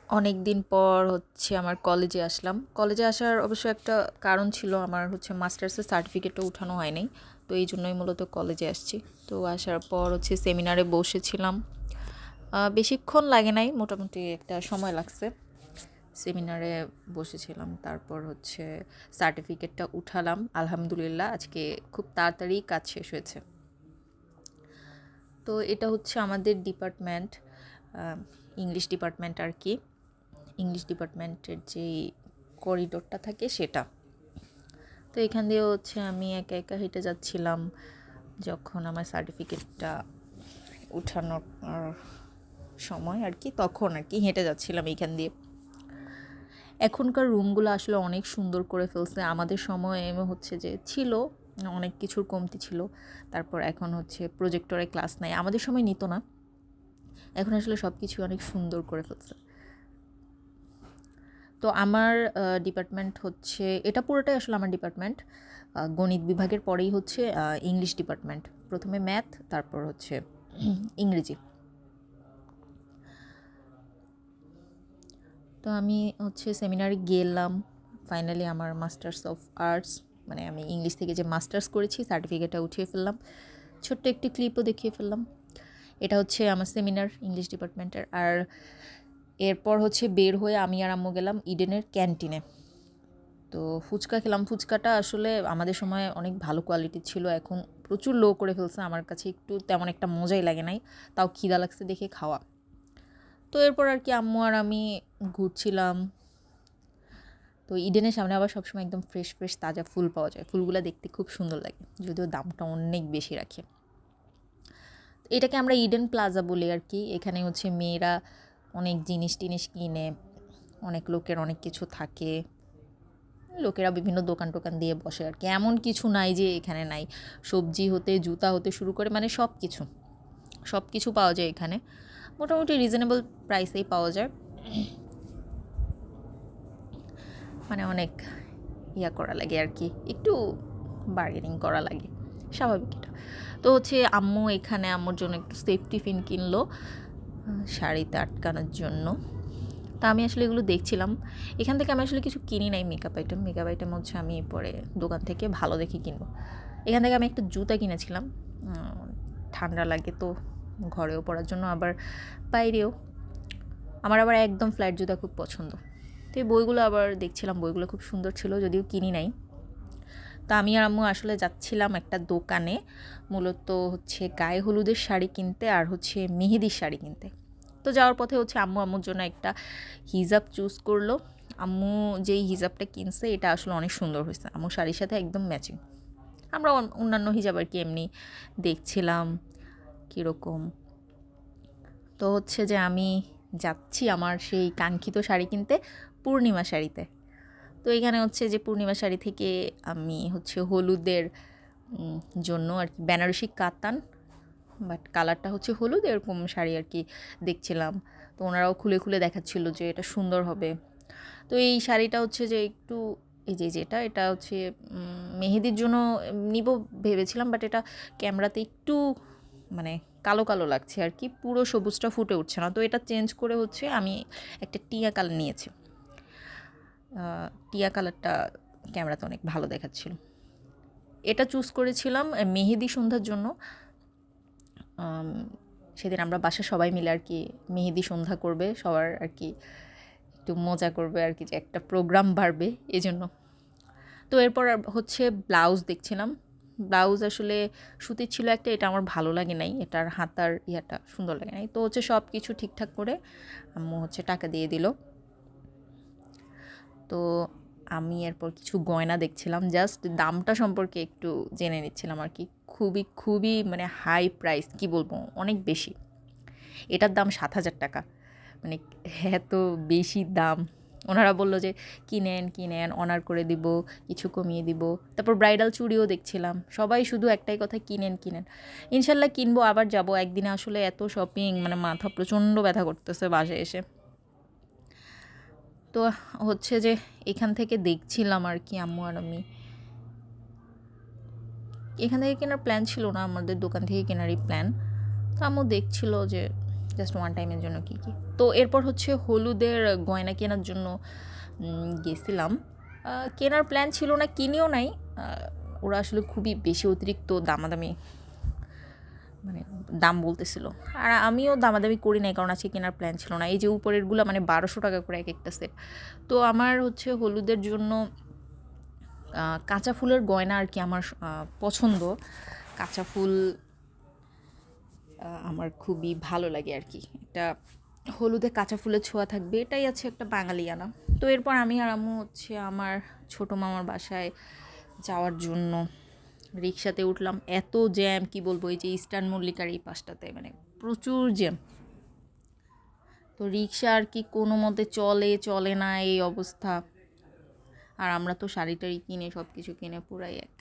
অনেক দিন পর হচ্ছে আমার কলেজে আসলাম। কলেজে আসার অবশ্য একটা কারণ ছিল, আমার হচ্ছে মাস্টার্সের সার্টিফিকেটটা উঠানো হয় নাই। তো এই জন্যই মূলত কলেজে আসছি। তো আসার পর হচ্ছে সেমিনারে বসেছিলাম। বেশিক্ষণ লাগে নাই, মোটামুটি একটা সময় লাগছে। সেমিনারে বসেছিলাম, তারপর হচ্ছে সার্টিফিকেটটা উঠালাম। আলহামদুলিল্লাহ আজকে খুব তাড়াতাড়ি কাজ শেষ হয়েছে। তো এটা হচ্ছে আমাদের ডিপার্টমেন্ট, ইংলিশ ডিপার্টমেন্ট আর কি। ইংলিশ ডিপার্টমেন্টের যেই করিডোরটা থাকে সেটা। তো এখান দিয়ে হচ্ছে আমি একা একা হেঁটে যাচ্ছিলাম যখন আমার সার্টিফিকেটটা উঠানোর সময় আর কি, তখন আর কি হেঁটে যাচ্ছিলাম এইখান দিয়ে। এখনকার রুমগুলো আসলে অনেক সুন্দর করে ফেলছে। আমাদের সময় হচ্ছে যে ছিল অনেক কিছুর কমতি ছিল। তারপর এখন হচ্ছে প্রজেক্টরে ক্লাস নাই, আমাদের সময় নিত না। এখন আসলে সব কিছু অনেক সুন্দর করে ফেলছে। তো আমার ডিপার্টমেন্ট হচ্ছে, এটা পুরোটাই আসলে আমার ডিপার্টমেন্ট। গণিত বিভাগের পরেই হচ্ছে ইংলিশ ডিপার্টমেন্ট, প্রথমে ম্যাথ, তারপর হচ্ছে ইংরেজি। তো আমি হচ্ছে সেমিনারে গেলাম। ফাইনালি আমার মাস্টার্স অফ আর্টস, মানে আমি ইংলিশ থেকে যে মাস্টার্স করেছি সার্টিফিকেটটা উঠিয়ে ফেললাম। ছোট্ট একটি ক্লিপও দেখিয়ে ফেললাম। এটা হচ্ছে আমার সেমিনার ইংলিশ ডিপার্টমেন্টের। আর এরপর হচ্ছে বের হয়ে আমি আর আম্মু গেলাম ইডেনের ক্যান্টিনে। তো ফুচকা খেলাম। ফুচকাটা আসলে আমাদের সময় অনেক ভালো কোয়ালিটির ছিল, এখন প্রচুর লো করে ফেলছে। আমার কাছে একটু তেমন একটা মজাই লাগে নাই, তাও খিদা লাগছে দেখে খাওয়া। তো এরপর আর কি আম্মু আর আমি ঘুরছিলাম। তো ইডেনের সামনে আবার সবসময় একদম ফ্রেশ ফ্রেশ তাজা ফুল পাওয়া যায়, ফুলগুলো দেখতে খুব সুন্দর লাগে, যদিও দামটা অনেক বেশি রাখে। এটাকে আমরা ইডেন প্লাজা বলি আর কি। এখানে হচ্ছে মেয়েরা অনেক জিনিস টিনিস কিনে, অনেক লোকের অনেক কিছু থাকে, লোকেরা বিভিন্ন দোকান টোকান দিয়ে বসে আর কি। এমন কিছু নাই যে এখানে নাই, সবজি হতে জুতা হতে শুরু করে মানে সব কিছু সব কিছু পাওয়া যায় এখানে। মোটামুটি রিজনেবল প্রাইসেই পাওয়া যায়, মানে অনেক করা লাগে আর কি, একটু বার্গেনিং করা লাগে, স্বাভাবিক এটা। তো হচ্ছে আম্মু এখানে আম্মুর জন্য একটু সেফটি পিন কিনলো শাড়িতে আটকানোর জন্য। তা আমি আসলে এগুলো দেখছিলাম। এখান থেকে আমি আসলে কিছু কিনি নাই মেকআপ আইটেম হচ্ছে আমি পরে দোকান থেকে ভালো দেখে কিনবো। এখান থেকে আমি একটা জুতা কিনেছিলাম, ঠান্ডা লাগে তো ঘরেও পরার জন্য, আবার বাইরেও। আমার আবার একদম ফ্ল্যাট জুতা খুব পছন্দ। তো এই বইগুলো আবার দেখছিলাম, বইগুলো খুব সুন্দর ছিল, যদিও কিনি নাই। তা আমি আর আম্মু আসলে যাচ্ছিলাম একটা দোকানে, মূলত হচ্ছে গায়ে হলুদের শাড়ি কিনতে আর হচ্ছে মেহেদির শাড়ি কিনতে। তো যাওয়ার পথে হচ্ছে আম্মুর জন্য একটা হিজাব চুজ করলো। আম্মু যেই হিজাবটা কিনছে এটা আসলে অনেক সুন্দর হয়েছে, আম্মু শাড়ির সাথে একদম ম্যাচিং। আমরা অন্যান্য হিজাব আর কি এমনি দেখছিলাম কীরকম। তো হচ্ছে যে আমি যাচ্ছি আমার সেই কাঙ্ক্ষিত শাড়ি কিনতে, পূর্ণিমা শাড়িতে। তো এখানে হচ্ছে যে পূর্ণিমা শাড়ি থেকে আমি হচ্ছে হলুদের জন্য আর কি বেনারসি কাতান, বাট কালারটা হচ্ছে হলুদ, এরকম শাড়ি আর কি দেখছিলাম। তো ওনারাও খুলে খুলে দেখাচ্ছিল যে এটা সুন্দর হবে। তো এই শাড়িটা হচ্ছে যে একটু, এই যে যেটা এটা হচ্ছে মেহেদির জন্য নিব ভেবেছিলাম, বাট এটা ক্যামেরাতে একটু মানে কালো কালো লাগছে আর কি, পুরো সবুজটা ফুটে উঠছে না। তো এটা চেঞ্জ করে হচ্ছে আমি একটা টিয়া কালার নিয়েছি। টিয়া কালারটা ক্যামেরাতে অনেক ভালো দেখাচ্ছিল। এটা চুজ করেছিলাম মেহেদি সন্ধ্যার জন্য। সেদিন আমরা বাসায় সবাই মিলে আর কি মেহেদি সন্ধ্যা করবে, সবার আর কি একটু মজা করবে আর কি, যে একটা প্রোগ্রাম বাড়বে এই জন্য। তো এরপর হচ্ছে ব্লাউজ দেখছিলাম। ব্লাউজ আসলে সুতির ছিল একটা, এটা আমার ভালো লাগে নাই, এটার হাতার সুন্দর লাগে নাই। তো হচ্ছে সব কিছু ঠিকঠাক করে আম্মু হচ্ছে টাকা দিয়ে দিল। তো আমি এরপর কিছু গয়না দেখছিলাম, জাস্ট দামটা সম্পর্কে একটু জেনে নিচ্ছিলাম আর কি। খুবই খুবই মানে হাই প্রাইস, কি বলবো, অনেক বেশি। এটার দাম 7,000 টাকা, মানে এত বেশি দাম। ওনারা বললো যে কিনেন অনার করে দিব, কিছু কমিয়ে দিব। তারপর ব্রাইডাল চুড়িও দেখছিলাম, সবাই শুধু একটাই কথা, কিনেন। ইনশাল্লাহ কিনবো, আবার যাব একদিনে। আসলে এত শপিং, মানে মাথা প্রচণ্ড ব্যথা করতেছে বাসায় এসে। তো হচ্ছে যে এখান থেকে দেখছিলাম আর কি আম্মু আর আমি। এখান থেকে কেনার প্ল্যান ছিল না, আমাদের দোকান থেকে কেনারই প্ল্যান। তো আম্মু দেখছিল যে জাস্ট ওয়ান টাইমের জন্য কী কী। তো এরপর হচ্ছে হলুদের গয়না কেনার জন্য গেছিলাম। কেনার প্ল্যান ছিল না, কিনেও নাই। ওরা আসলে খুবই বেশি অতিরিক্ত দামাদামি মানে দাম বলতেছিল, আর আমিও দামাদামি করি নাই, কারণ আজকে কেনার প্ল্যান ছিল না। এই যে উপরেরগুলো মানে 1200 টাকা করে এক একটা সেট। তো আমার হচ্ছে হলুদের জন্য কাঁচা ফুলের গয়না আর কি আমার পছন্দ। কাঁচা ফুল আমার খুবই ভালো লাগে আর কি, একটা হলুদে কাঁচা ফুলের ছোঁয়া থাকবে, এটাই আছে একটা বাঙালিয়ানা। তো এরপর আমি আর আম্মু হচ্ছে আমার ছোটো মামার বাসায় যাওয়ার জন্য রিক্সাতে উঠলাম। এত জ্যাম কি বলবো, এই যে ইস্টার্ন মল্লিকার এই পাশটাতে মানে প্রচুর জ্যাম। তো রিক্সা আর কি কোনো মতে চলে না এই অবস্থা। আর আমরা তো শাড়ি টাড়ি কিনে সব কিছু কিনে পুরাই এক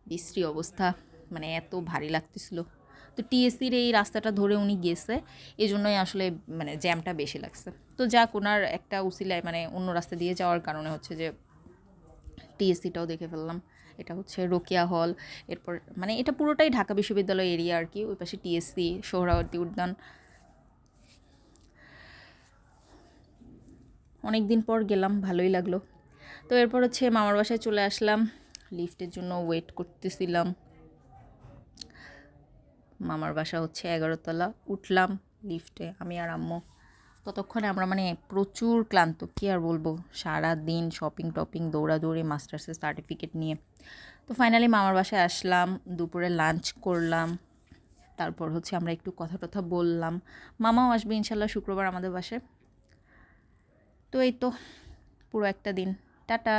বিশ্রী অবস্থা, মানে এত ভারী লাগতেছিল। তো টিএসসির এই রাস্তাটা ধরে উনি গেছে, এই জন্যই আসলে মানে জ্যামটা বেশি লাগছে। তো যাক, ওনার একটা উসিলায় মানে অন্য রাস্তা দিয়ে যাওয়ার কারণে হচ্ছে যে টিএসসিটাও দেখে ফেললাম। এটা হচ্ছে রোকেয়া হল, এরপর মানে এটা পুরোটাই ঢাকা বিশ্ববিদ্যালয় এরিয়া আর কি। ওই পাশে টিএসসি, সোহরাওয়ার্দী উদ্যান। অনেক দিন পর গেলাম, ভালোই লাগলো। তো এরপর হচ্ছে মামার বাসায় চলে আসলাম, লিফটের জন্য ওয়েট করতেছিলাম। মামার বাসা হচ্ছে 11 তলা, উঠলাম লিফটে আমি আর আম্মু। ততক্ষণে আমরা মানে প্রচুর ক্লান্ত, কী আর বলবো, সারা দিন শপিং টপিং দৌড়াদৌড়ি মাস্টার্সের সার্টিফিকেট নিয়ে। তো ফাইনালি মামার বাসায় আসলাম, দুপুরে লাঞ্চ করলাম, তারপর হচ্ছে আমরা একটু কথা টথা বললাম। মামাও আসবে ইনশাল্লাহ শুক্রবার আমাদের বাসায়। তো এই তো পুরো একটা দিন। টাটা।